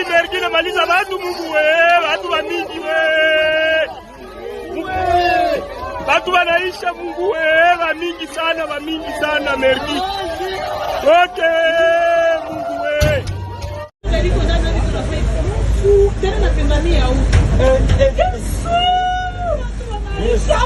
Mergi na maliza watu Mungu watu wa mingi watu wanaisha Mungu wa mingi sana Mergi. Wote Mungu tena napendania huko. Yesu.